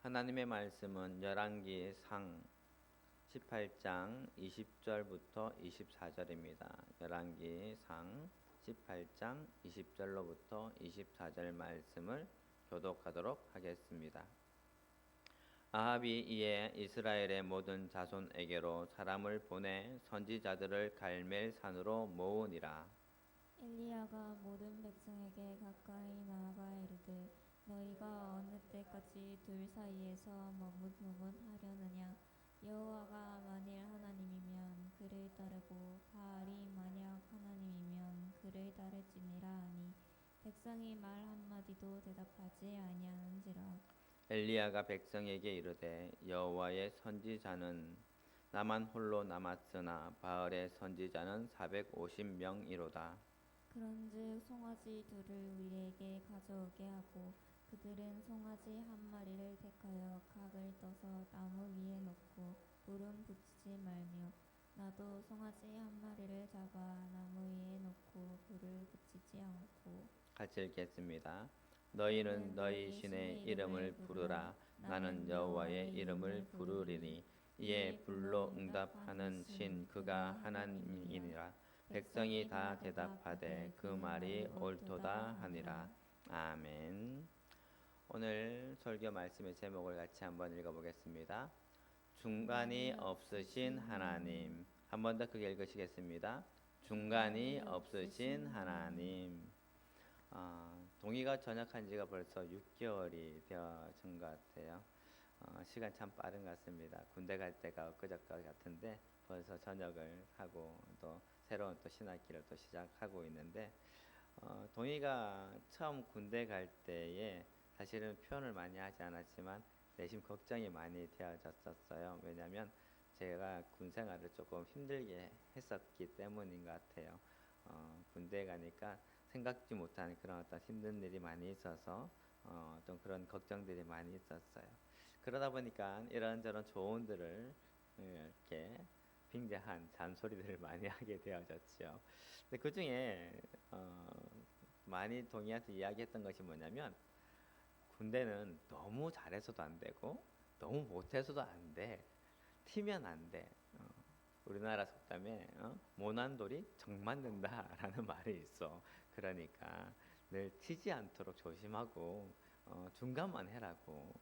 하나님의 말씀은 열왕기 상 18장 20절부터 24절입니다. 열왕기 상 18장 20절로부터 24절 말씀을 교독하도록 하겠습니다. 아합이 이에 이스라엘의 모든 자손에게로 사람을 보내 선지자들을 갈멜 산으로 모으니라. 엘리야가 모든 백성에게 가까이 나아가 이르되 너희가 어느 때까지 둘 사이에서 머뭇머뭇하려느냐. 여호와가 만일 하나님이면 그를 따르고 바알이 만약 하나님이면 그를 따를지니라 하니 백성이 말 한마디도 대답하지 아니하는지라. 엘리야가 백성에게 이르되 여호와의 선지자는 나만 홀로 남았으나 바알의 선지자는 450명이로다. 그런즉 송아지 둘을 우리에게 가져오게 하고 그들은 송아지 한 마리를 택하여 각을 떠서 나무 위에 놓고 불은 붙이지 말며 나도 송아지 한 마리를 잡아 나무 위에 놓고 불을 붙이지 않고. 같이 읽겠습니다. 너희는 너희 신의 이름을 부르라. 나는 여호와의 이름을 부르리니 이에 불로 응답하는 신 그가 하나님이니라. 백성이 다 대답하되 그 말이 옳도다 하니라. 아멘. 오늘 설교 말씀의 제목을 같이 한번 읽어보겠습니다. 중간이 없으신 하나님. 한 번 더 크게 읽으시겠습니다. 중간이 없으신 하나님. 동의가 전역한 지가 벌써 6개월이 되어진 것 같아요. 시간 참 빠른 것 같습니다. 군대 갈 때가 엊그저께 같은데 벌써 전역을 하고 또 새로운 또 신학기를 또 시작하고 있는데, 동의가 처음 군대 갈 때에 사실은 표현을 많이 하지 않았지만 내심 걱정이 많이 되어졌었어요. 왜냐하면 제가 군 생활을 조금 힘들게 했었기 때문인 것 같아요. 군대 가니까 생각지 못한 그런 어떤 힘든 일이 많이 있어서 좀 그런 걱정들이 많이 있었어요. 그러다 보니까 이런저런 조언들을 이렇게 빙자한 잔소리들을 많이 하게 되어졌죠. 근데 그 중에 많이 동의한테 이야기했던 것이 뭐냐면, 군대는 너무 잘해서도 안 되고 너무 못해서도 안 돼. 튀면 안 돼. 우리나라 속담에 모난돌이 정 맞는다라는 말이 있어. 그러니까 늘 튀지 않도록 조심하고 중간만 해라고.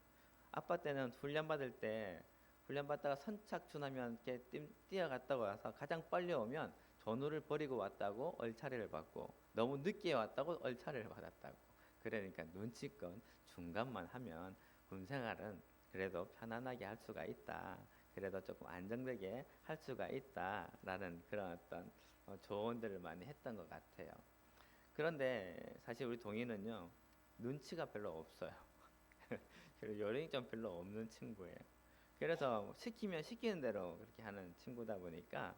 아빠 때는 훈련 받다가 선착순하면 이렇게 뛰어갔다고 와서 가장 빨리 오면 전우를 버리고 왔다고 얼차례를 받고, 너무 늦게 왔다고 얼차례를 받았다고. 그러니까 눈치껏 중간만 하면 군 생활은 그래도 편안하게 할 수가 있다. 그래도 조금 안정되게 할 수가 있다라는 그런 어떤 조언들을 많이 했던 것 같아요. 그런데 사실 우리 동희는요, 눈치가 별로 없어요. 그리고 요령이 좀 별로 없는 친구예요. 그래서 시키면 시키는 대로 그렇게 하는 친구다 보니까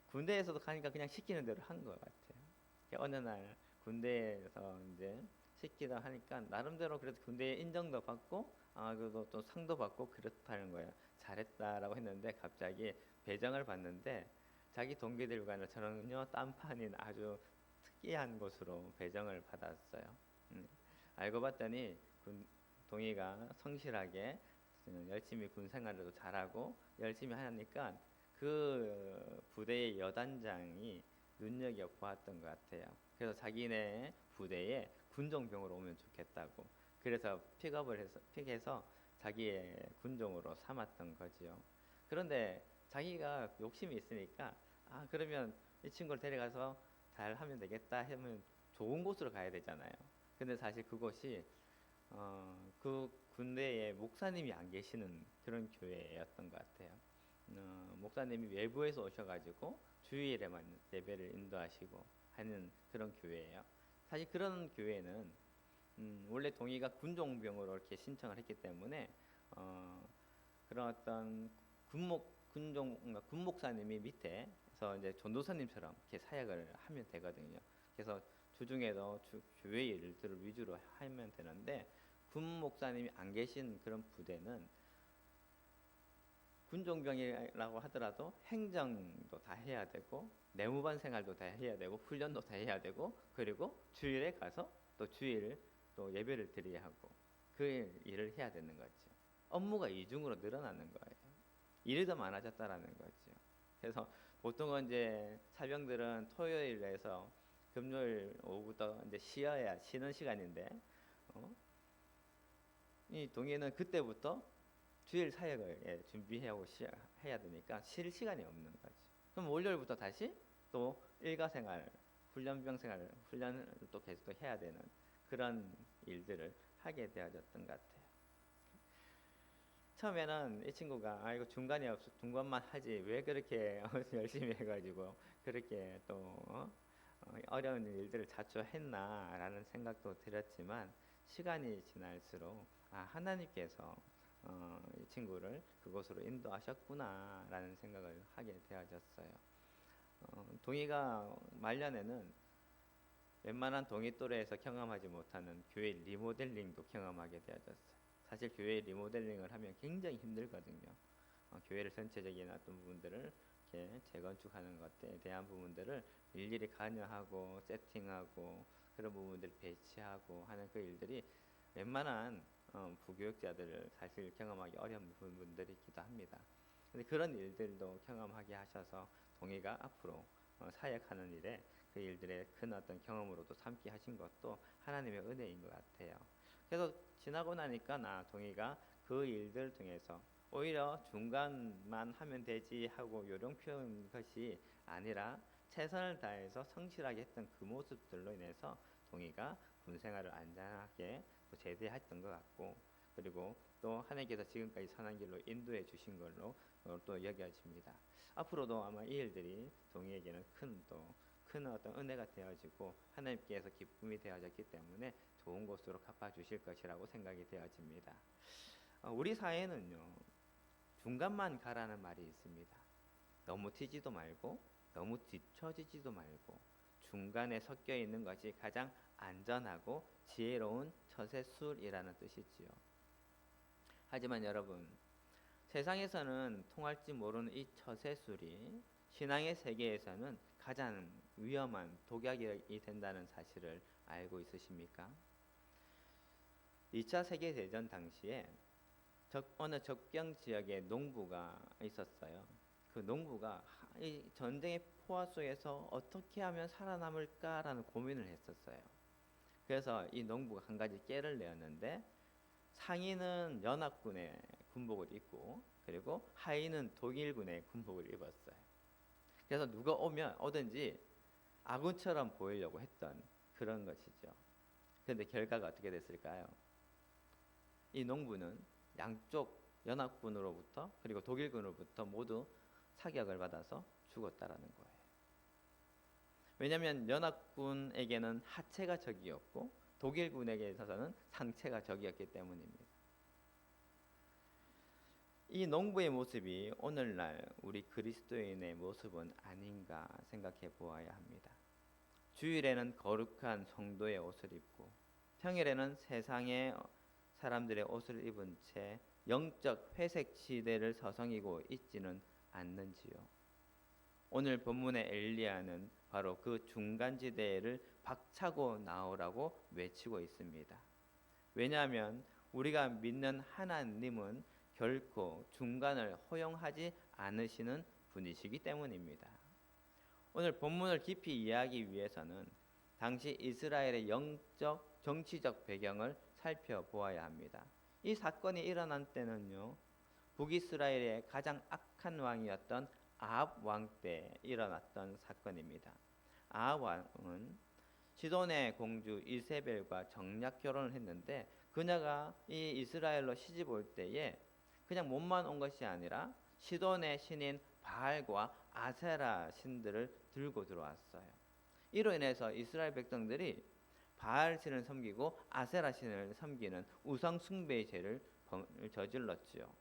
군대에서도 가니까 그냥 시키는 대로 한 것 같아요. 어느 날 군대에서 이제 시키다 하니까 나름대로 그래도 군대에 인정도 받고, 그래도 또 상도 받고 그렇다는 거예요. 잘했다라고 했는데 갑자기 배정을 받는데 자기 동기들과는 저는요 딴판인 아주 특이한 곳으로 배정을 받았어요. 알고 봤더니 동희가 성실하게 열심히 군 생활도 잘하고 열심히 하니까 그 부대의 여단장이 눈여겨 보았던 것 같아요. 그래서 자기네 부대에 군종병으로 오면 좋겠다고. 그래서 픽해서 자기의 군종으로 삼았던 거지요. 그런데 자기가 욕심이 있으니까, 그러면 이 친구를 데려가서 잘 하면 되겠다 하면 좋은 곳으로 가야 되잖아요. 근데 사실 그곳이 그 군대에 목사님이 안 계시는 그런 교회였던 것 같아요. 목사님이 외부에서 오셔가지고 주일에만 예배를 인도하시고 하는 그런 교회예요. 사실 그런 교회는 원래 동의가 군종병으로 이렇게 신청을 했기 때문에 그런 어떤 군목사님이 밑에서 이제 전도사님처럼 이렇게 사역을 하면 되거든요. 그래서 주중에도 교회 일들을 위주로 하면 되는데, 군 목사님이 안 계신 그런 부대는 군종병이라고 하더라도 행정도 다 해야 되고 내무반 생활도 다 해야 되고 훈련도 다 해야 되고, 그리고 주일에 가서 또 주일 또 예배를 드려야 하고 그 일을 해야 되는 거죠. 업무가 이중으로 늘어나는 거예요. 일이 더 많아졌다라는 거죠. 그래서 보통은 이제 사병들은 토요일에서 금요일 오후부터 이제 쉬는 시간인데, 어? 이 동해는 그때부터 주일 사역을 준비하고 해야 되니까 쉴 시간이 없는 거죠. 그럼 월요일부터 다시 또 일과생활, 훈련을 또 계속 또 해야 되는 그런 일들을 하게 되어졌던 것 같아요. 처음에는 이 친구가 이거 중간이 없어 중간만 하지 왜 그렇게 열심히 해가지고 그렇게 또 어려운 일들을 자주 했나라는 생각도 들었지만 시간이 지날수록 하나님께서 이 친구를 그곳으로 인도하셨구나라는 생각을 하게 되어졌어요. 동의가 말년에는 웬만한 동의 또래에서 경험하지 못하는 교회 리모델링도 경험하게 되어졌어요. 사실 교회 리모델링을 하면 굉장히 힘들거든요. 교회를 전체적인 어떤 부분들을 이렇게 재건축하는 것에 대한 부분들을 일일이 관여하고 세팅하고 그런 부분들을 배치하고 하는 그 일들이 웬만한 부교육자들을 사실 경험하기 어려운 부분들이기도 합니다. 근데 그런 일들도 경험하게 하셔서 동의가 앞으로 사역하는 일에 그 일들의 큰 어떤 경험으로도 삼게 하신 것도 하나님의 은혜인 것 같아요. 그래서 지나고 나니까 동의가 그 일들 통해서 오히려 중간만 하면 되지 하고 요령 피우는 것이 아니라 최선을 다해서 성실하게 했던 그 모습들로 인해서 동의가 군 생활을 안전하게 또 제대했던 것 같고, 그리고 또 하나님께서 지금까지 선한 길로 인도해 주신 걸로 또 여겨집니다. 앞으로도 아마 이 일들이 동의에게는 큰 어떤 은혜가 되어지고 하나님께서 기쁨이 되어졌기 때문에 좋은 곳으로 갚아 주실 것이라고 생각이 되어집니다. 우리 사회는요, 중간만 가라는 말이 있습니다. 너무 튀지도 말고 너무 뒤처지지도 말고 중간에 섞여 있는 것이 가장 안전하고 지혜로운 처세술이라는 뜻이지요. 하지만 여러분, 세상에서는 통할지 모르는 이 처세술이 신앙의 세계에서는 가장 위험한 독약이 된다는 사실을 알고 있으십니까? 2차 세계대전 당시에 어느 적경 지역에 농부가 있었어요. 그 농부가 이 전쟁의 포화 속에서 어떻게 하면 살아남을까라는 고민을 했었어요. 그래서 이 농부가 한 가지 깨를 내었는데, 상의는 연합군의 군복을 입고 그리고 하의는 독일군의 군복을 입었어요. 그래서 누가 오든지 아군처럼 보이려고 했던 그런 것이죠. 그런데 결과가 어떻게 됐을까요? 이 농부는 양쪽 연합군으로부터 그리고 독일군으로부터 모두 사격을 받아서 죽었다라는 거예요. 왜냐하면 연합군에게는 하체가 적이었고 독일군에게 있어서는 상체가 적이었기 때문입니다. 이 농부의 모습이 오늘날 우리 그리스도인의 모습은 아닌가 생각해 보아야 합니다. 주일에는 거룩한 성도의 옷을 입고 평일에는 세상의 사람들의 옷을 입은 채 영적 회색 지대를 서성이고 있지는 않는지요. 오늘 본문의 엘리야는 바로 그 중간지대를 박차고 나오라고 외치고 있습니다. 왜냐하면 우리가 믿는 하나님은 결코 중간을 허용하지 않으시는 분이시기 때문입니다. 오늘 본문을 깊이 이해하기 위해서는 당시 이스라엘의 영적, 정치적 배경을 살펴보아야 합니다. 이 사건이 일어난 때는요, 북이스라엘의 가장 악한 왕이었던 아합 왕 때 일어났던 사건입니다. 아합 왕은 시돈의 공주 이세벨과 정략 결혼을 했는데, 그녀가 이 이스라엘로 시집 올 때에 그냥 몸만 온 것이 아니라 시돈의 신인 바알과 아세라 신들을 들고 들어왔어요. 이로 인해서 이스라엘 백성들이 바알 신을 섬기고 아세라 신을 섬기는 우상 숭배의 죄를 저질렀지요.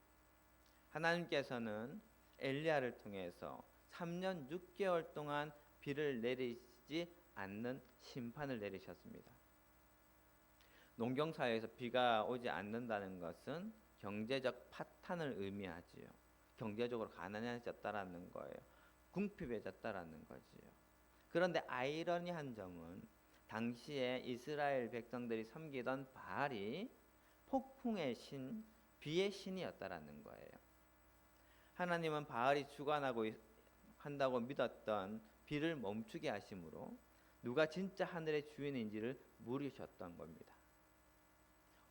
하나님께서는 엘리야를 통해서 3년 6개월 동안 비를 내리지 않는 심판을 내리셨습니다. 농경사회에서 비가 오지 않는다는 것은 경제적 파탄을 의미하지요. 경제적으로 가난해졌다라는 거예요. 궁핍해졌다라는 거지요. 그런데 아이러니한 점은 당시에 이스라엘 백성들이 섬기던 바알이 폭풍의 신 비의 신이었다라는 거예요. 하나님은 바알이 주관하고 한다고 믿었던 비를 멈추게 하심으로 누가 진짜 하늘의 주인인지를 물으셨던 겁니다.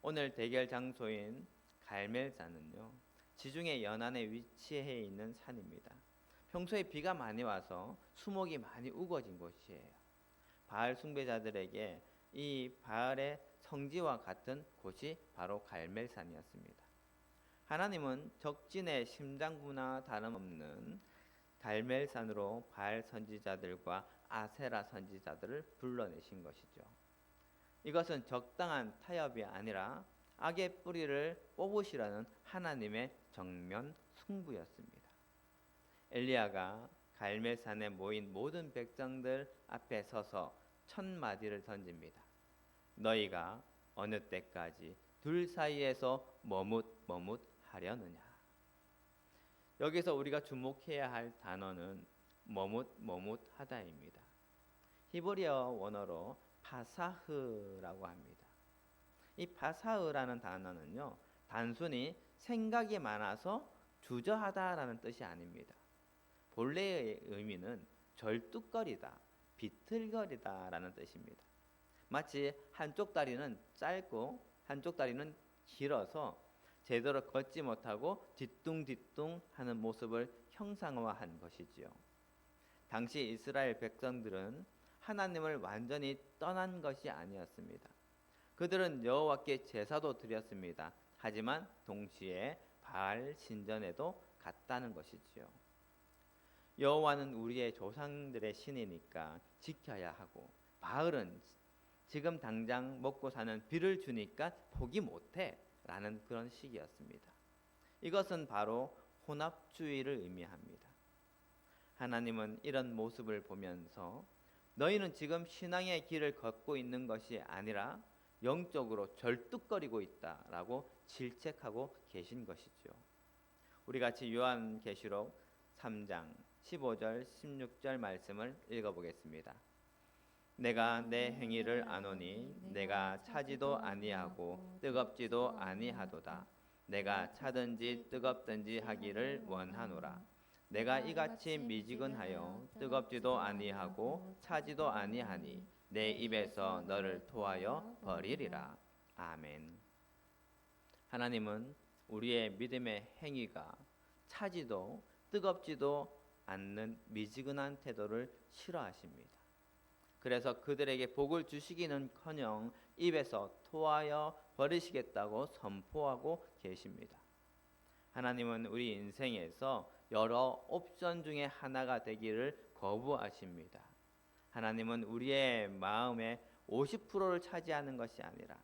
오늘 대결 장소인 갈멜산은요, 지중해 연안에 위치해 있는 산입니다. 평소에 비가 많이 와서 수목이 많이 우거진 곳이에요. 바알 숭배자들에게 이 바알의 성지와 같은 곳이 바로 갈멜산이었습니다. 하나님은 적진의 심장부나 다름없는 갈멜산으로 바알 선지자들과 아세라 선지자들을 불러내신 것이죠. 이것은 적당한 타협이 아니라 악의 뿌리를 뽑으시라는 하나님의 정면 승부였습니다. 엘리야가 갈멜산에 모인 모든 백성들 앞에 서서 첫 마디를 던집니다. 너희가 어느 때까지 둘 사이에서 머뭇머뭇하려느냐. 여기서 우리가 주목해야 할 단어는 머뭇머뭇하다입니다. 히브리어 원어로 파사흐라고 합니다. 이 파사흐라는 단어는요, 단순히 생각이 많아서 주저하다라는 뜻이 아닙니다. 본래의 의미는 절뚝거리다, 비틀거리다라는 뜻입니다. 마치 한쪽 다리는 짧고 한쪽 다리는 길어서 제대로 걷지 못하고 뒤뚱뒤뚱 하는 모습을 형상화한 것이지요. 당시 이스라엘 백성들은 하나님을 완전히 떠난 것이 아니었습니다. 그들은 여호와께 제사도 드렸습니다. 하지만 동시에 바알 신전에도 갔다는 것이지요. 여호와는 우리의 조상들의 신이니까 지켜야 하고, 바알은 지금 당장 먹고 사는 비를 주니까 포기 못해 라는 그런 식이었습니다. 이것은 바로 혼합주의를 의미합니다. 하나님은 이런 모습을 보면서 너희는 지금 신앙의 길을 걷고 있는 것이 아니라 영적으로 절뚝거리고 있다라고 질책하고 계신 것이죠. 우리 같이 요한계시록 3장 15절 16절 말씀을 읽어보겠습니다. 내가 내 행위를 아노니 내가 차지도 아니하고 뜨겁지도 아니하도다. 내가 차든지 뜨겁든지 하기를 원하노라. 내가 이같이 미지근하여 뜨겁지도 아니하고 차지도 아니하니 내 입에서 너를 토하여 버리리라. 아멘. 하나님은 우리의 믿음의 행위가 차지도 뜨겁지도 않는 미지근한 태도를 싫어하십니다. 그래서 그들에게 복을 주시기는커녕 입에서 토하여 버리시겠다고 선포하고 계십니다. 하나님은 우리 인생에서 여러 옵션 중에 하나가 되기를 거부하십니다. 하나님은 우리의 마음의 50%를 차지하는 것이 아니라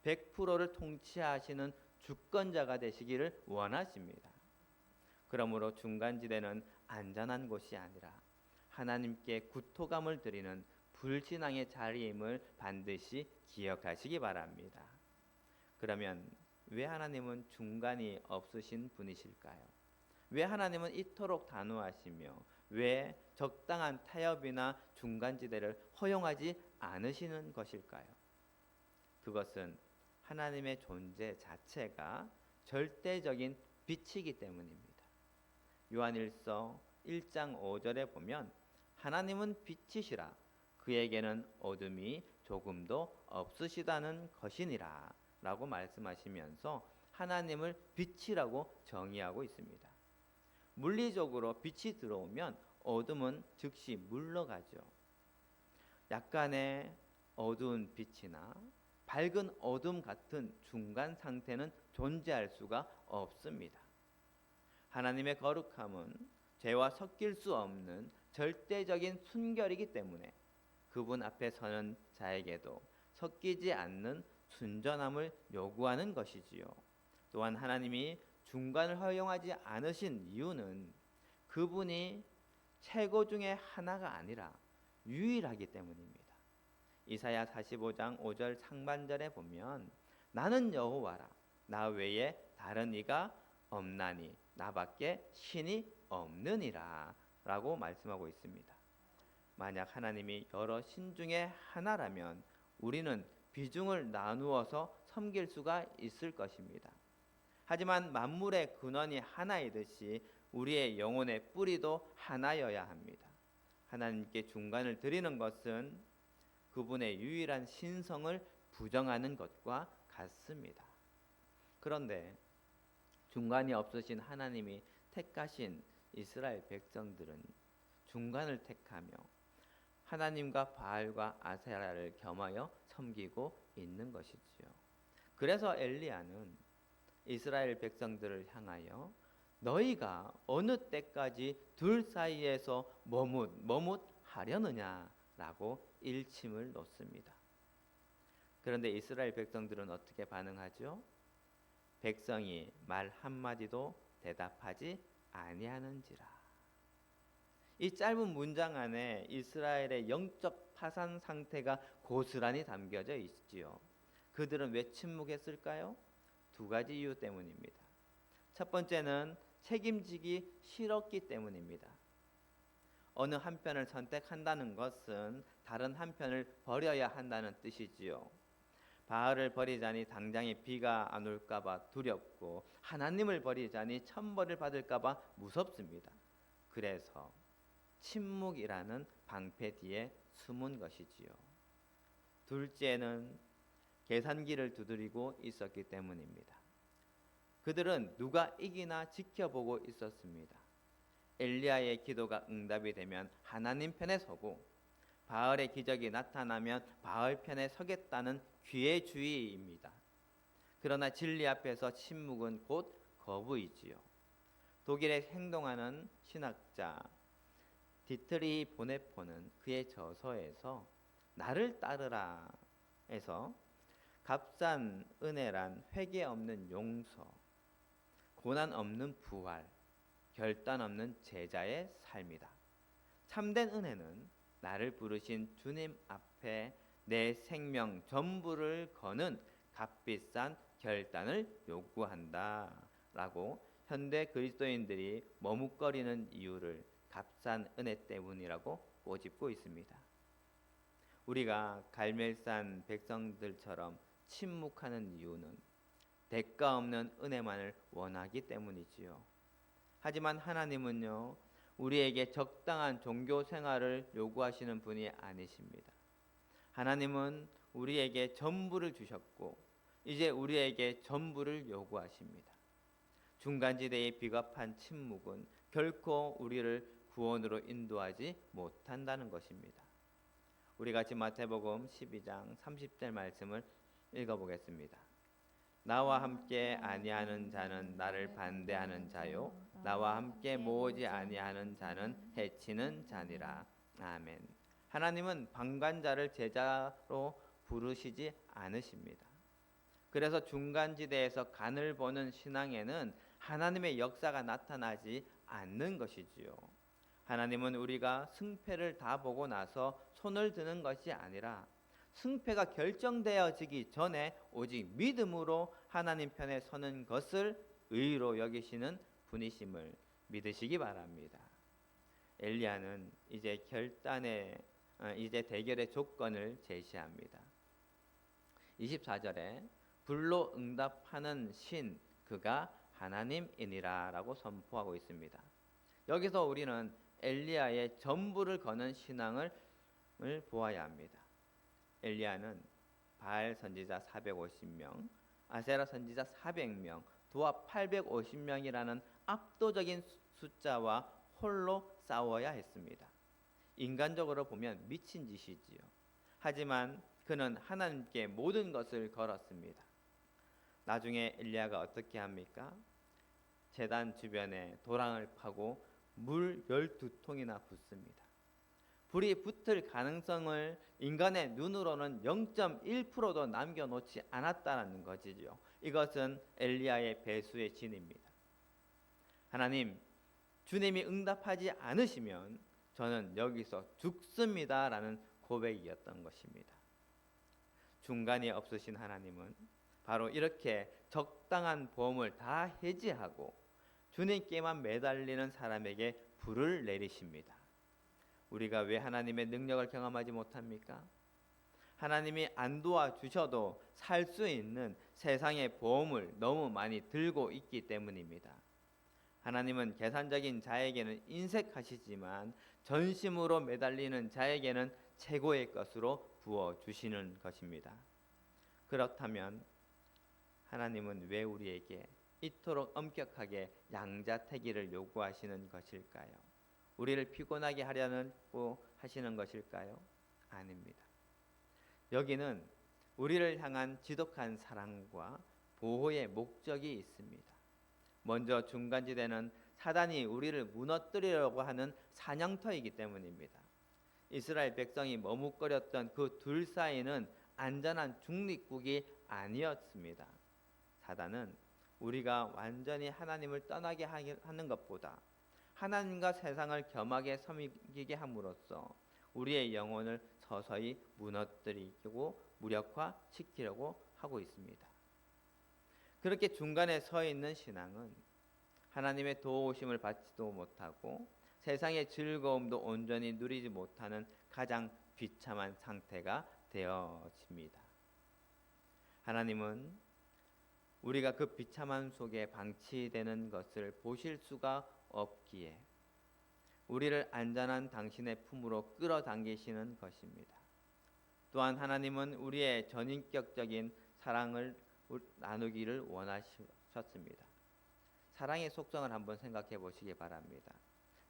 100%를 통치하시는 주권자가 되시기를 원하십니다. 그러므로 중간지대는 안전한 곳이 아니라 하나님께 구토감을 드리는 불신앙의 자리임을 반드시 기억하시기 바랍니다. 그러면 왜 하나님은 중간이 없으신 분이실까요? 왜 하나님은 이토록 단호하시며 왜 적당한 타협이나 중간지대를 허용하지 않으시는 것일까요? 그것은 하나님의 존재 자체가 절대적인 빛이기 때문입니다. 요한일서 1장 5절에 보면 하나님은 빛이시라 그에게는 어둠이 조금도 없으시다는 것이니라 라고 말씀하시면서 하나님을 빛이라고 정의하고 있습니다. 물리적으로 빛이 들어오면 어둠은 즉시 물러가죠. 약간의 어두운 빛이나 밝은 어둠 같은 중간 상태는 존재할 수가 없습니다. 하나님의 거룩함은 죄와 섞일 수 없는 절대적인 순결이기 때문에 그분 앞에 서는 자에게도 섞이지 않는 순전함을 요구하는 것이지요. 또한 하나님이 중간을 허용하지 않으신 이유는 그분이 최고 중에 하나가 아니라 유일하기 때문입니다. 이사야 45장 5절 상반절에 보면 나는 여호와라 나 외에 다른 이가 없나니 나밖에 신이 없느니라 라고 말씀하고 있습니다. 만약 하나님이 여러 신 중에 하나라면 우리는 비중을 나누어서 섬길 수가 있을 것입니다. 하지만 만물의 근원이 하나이듯이 우리의 영혼의 뿌리도 하나여야 합니다. 하나님께 중간을 드리는 것은 그분의 유일한 신성을 부정하는 것과 같습니다. 그런데 중간이 없으신 하나님이 택하신 이스라엘 백성들은 중간을 택하며 하나님과 바알과 아세라를 겸하여 섬기고 있는 것이지요. 그래서 엘리야는 이스라엘 백성들을 향하여 너희가 어느 때까지 둘 사이에서 머뭇하려느냐라고 일침을 놓습니다. 그런데 이스라엘 백성들은 어떻게 반응하죠? 백성이 말 한마디도 대답하지 아니하는지라. 이 짧은 문장 안에 이스라엘의 영적 파산 상태가 고스란히 담겨져 있지요. 그들은 왜 침묵했을까요? 두 가지 이유 때문입니다. 첫 번째는 책임지기 싫었기 때문입니다. 어느 한편을 선택한다는 것은 다른 한편을 버려야 한다는 뜻이지요. 바알을 버리자니 당장에 비가 안 올까 봐 두렵고 하나님을 버리자니 천벌을 받을까 봐 무섭습니다. 그래서 침묵이라는 방패 뒤에 숨은 것이지요. 둘째는 계산기를 두드리고 있었기 때문입니다. 그들은 누가 이기나 지켜보고 있었습니다. 엘리야의 기도가 응답이 되면 하나님 편에 서고 바알의 기적이 나타나면 바알 편에 서겠다는 기회주의입니다. 그러나 진리 앞에서 침묵은 곧 거부이지요. 독일에 행동하는 신학자 디트리 보네포는 그의 저서에서 나를 따르라 에서 값싼 은혜란 회개 없는 용서, 고난 없는 부활, 결단 없는 제자의 삶이다. 참된 은혜는 나를 부르신 주님 앞에 내 생명 전부를 거는 값비싼 결단을 요구한다 라고 현대 그리스도인들이 머뭇거리는 이유를 값싼 은혜 때문이라고 꼬집고 있습니다. 우리가 갈멜산 백성들처럼 침묵하는 이유는 대가 없는 은혜만을 원하기 때문이지요. 하지만 하나님은요, 우리에게 적당한 종교 생활을 요구하시는 분이 아니십니다. 하나님은 우리에게 전부를 주셨고 이제 우리에게 전부를 요구하십니다. 중간지대의 비겁한 침묵은 결코 우리를 구원으로 인도하지 못한다는 것입니다. 우리 같이 마태복음 12장 30절 말씀을 읽어보겠습니다. 나와 함께 아니하는 자는 나를 반대하는 자요 나와 함께 모으지 아니하는 자는 해치는 자니라. 아멘. 하나님은 방관자를 제자로 부르시지 않으십니다. 그래서 중간지대에서 간을 보는 신앙에는 하나님의 역사가 나타나지 않는 것이지요. 하나님은 우리가 승패를 다 보고 나서 손을 드는 것이 아니라 승패가 결정되어지기 전에 오직 믿음으로 하나님 편에 서는 것을 의로 여기시는 분이심을 믿으시기 바랍니다. 엘리야는 이제 대결의 조건을 제시합니다. 24절에 불로 응답하는 신 그가 하나님이니라 라고 선포하고 있습니다. 여기서 우리는 엘리야의 전부를 거는 신앙을 보아야 합니다. 엘리야는 바알 선지자 450명, 아세라 선지자 400명, 도합 850명이라는 압도적인 숫자와 홀로 싸워야 했습니다. 인간적으로 보면 미친 짓이지요. 하지만 그는 하나님께 모든 것을 걸었습니다. 나중에 엘리야가 어떻게 합니까? 제단 주변에 도랑을 파고 물 12통이나 붓습니다. 불이 붙을 가능성을 인간의 눈으로는 0.1%도 남겨놓지 않았다는 것이죠. 이것은 엘리야의 배수의 진입니다. 하나님, 주님이 응답하지 않으시면 저는 여기서 죽습니다 라는 고백이었던 것입니다. 중간이 없으신 하나님은 바로 이렇게 적당한 보험을 다 해지하고 주님께만 매달리는 사람에게 불을 내리십니다. 우리가 왜 하나님의 능력을 경험하지 못합니까? 하나님이 안 도와주셔도 살 수 있는 세상의 보험을 너무 많이 들고 있기 때문입니다. 하나님은 계산적인 자에게는 인색하시지만 전심으로 매달리는 자에게는 최고의 것으로 부어주시는 것입니다. 그렇다면 하나님은 왜 우리에게 이토록 엄격하게 양자택일을 요구하시는 것일까요? 우리를 피곤하게 하려고 하시는 것일까요? 아닙니다. 여기는 우리를 향한 지독한 사랑과 보호의 목적이 있습니다. 먼저 중간지대는 사단이 우리를 무너뜨리려고 하는 사냥터이기 때문입니다. 이스라엘 백성이 머뭇거렸던 그 둘 사이는 안전한 중립국이 아니었습니다. 사단은 우리가 완전히 하나님을 떠나게 하는 것보다 하나님과 세상을 겸하게 섬기게 함으로써 우리의 영혼을 서서히 무너뜨리고 무력화시키려고 하고 있습니다. 그렇게 중간에 서 있는 신앙은 하나님의 도우심을 받지도 못하고 세상의 즐거움도 온전히 누리지 못하는 가장 비참한 상태가 되어집니다. 하나님은 우리가 그 비참함 속에 방치되는 것을 보실 수가 없기에 우리를 안전한 당신의 품으로 끌어당기시는 것입니다. 또한 하나님은 우리의 전인격적인 사랑을 나누기를 원하셨습니다. 사랑의 속성을 한번 생각해 보시기 바랍니다.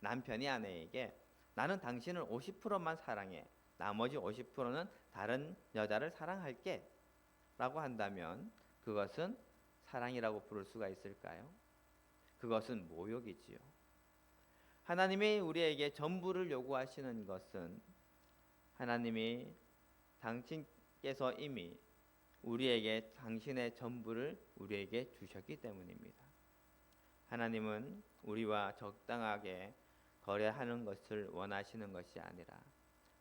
남편이 아내에게 나는 당신을 50%만 사랑해. 나머지 50%는 다른 여자를 사랑할게. 라고 한다면 그것은 사랑이라고 부를 수가 있을까요? 그것은 모욕이지요. 하나님이 우리에게 전부를 요구하시는 것은 하나님이 당신께서 이미 우리에게 당신의 전부를 우리에게 주셨기 때문입니다. 하나님은 우리와 적당하게 거래하는 것을 원하시는 것이 아니라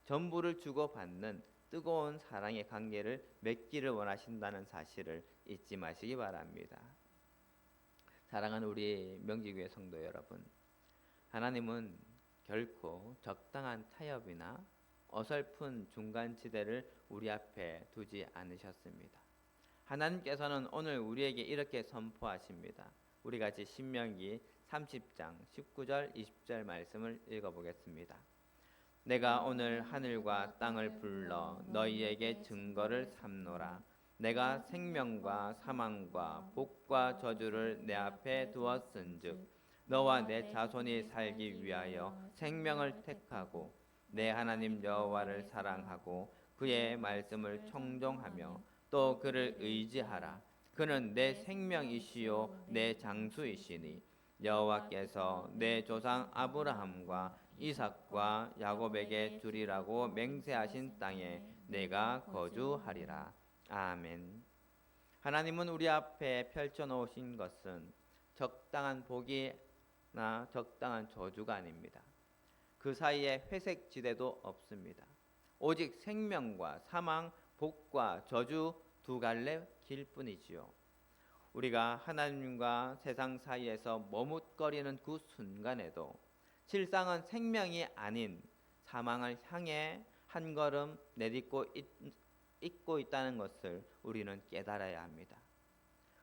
전부를 주고받는 뜨거운 사랑의 관계를 맺기를 원하신다는 사실을 잊지 마시기 바랍니다. 사랑하는 우리 명지교회 성도 여러분, 하나님은 결코 적당한 타협이나 어설픈 중간지대를 우리 앞에 두지 않으셨습니다. 하나님께서는 오늘 우리에게 이렇게 선포하십니다. 우리 같이 신명기 30장 19절 20절 말씀을 읽어보겠습니다. 내가 오늘 하늘과 땅을 불러 너희에게 증거를 삼노라. 내가 생명과 사망과 복과 저주를 내 앞에 두었은즉 너와 내 자손이 살기 위하여 생명을 택하고 내 하나님 여호와를 사랑하고 그의 말씀을 청종하며 또 그를 의지하라. 그는 내 생명이시요 내 장수이시니 여호와께서 내 조상 아브라함과 이삭과 야곱에게 주리라고 맹세하신 땅에 내가 거주하리라. 아멘. 하나님은 우리 앞에 펼쳐놓으신 것은 적당한 복이나 적당한 저주가 아닙니다. 그 사이에 회색 지대도 없습니다. 오직 생명과 사망, 복과 저주 두 갈래 길뿐이지요. 우리가 하나님과 세상 사이에서 머뭇거리는 그 순간에도 실상은 생명이 아닌 사망을 향해 한 걸음 내딛고 있고 있다는 것을 우리는 깨달아야 합니다.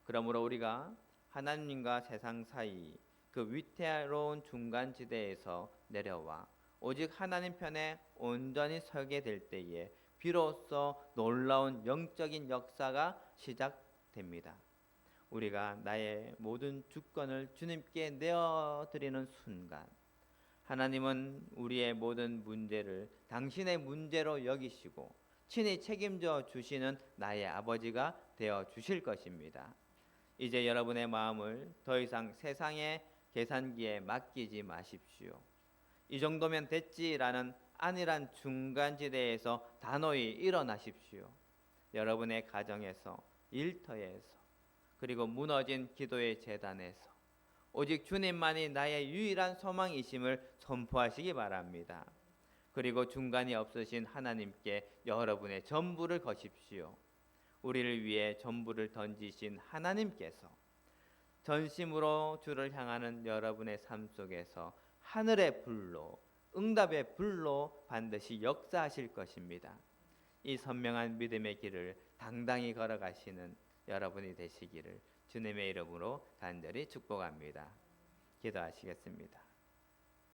그러므로 우리가 하나님과 세상 사이 그 위태로운 중간지대에서 내려와 오직 하나님 편에 온전히 서게 될 때에 비로소 놀라운 영적인 역사가 시작됩니다. 우리가 나의 모든 주권을 주님께 내어드리는 순간 하나님은 우리의 모든 문제를 당신의 문제로 여기시고 친히 책임져 주시는 나의 아버지가 되어 주실 것입니다. 이제 여러분의 마음을 더 이상 세상의 계산기에 맡기지 마십시오. 이 정도면 됐지라는 안일한 중간지대에서 단호히 일어나십시오. 여러분의 가정에서, 일터에서, 그리고 무너진 기도의 재단에서 오직 주님만이 나의 유일한 소망이심을 선포하시기 바랍니다. 그리고 중간이 없으신 하나님께 여러분의 전부를 거십시오. 우리를 위해 전부를 던지신 하나님께서 전심으로 주를 향하는 여러분의 삶 속에서 하늘의 불로, 응답의 불로 반드시 역사하실 것입니다. 이 선명한 믿음의 길을 당당히 걸어가시는 여러분이 되시기를 주님의 이름으로 간절히 축복합니다. 기도하시겠습니다.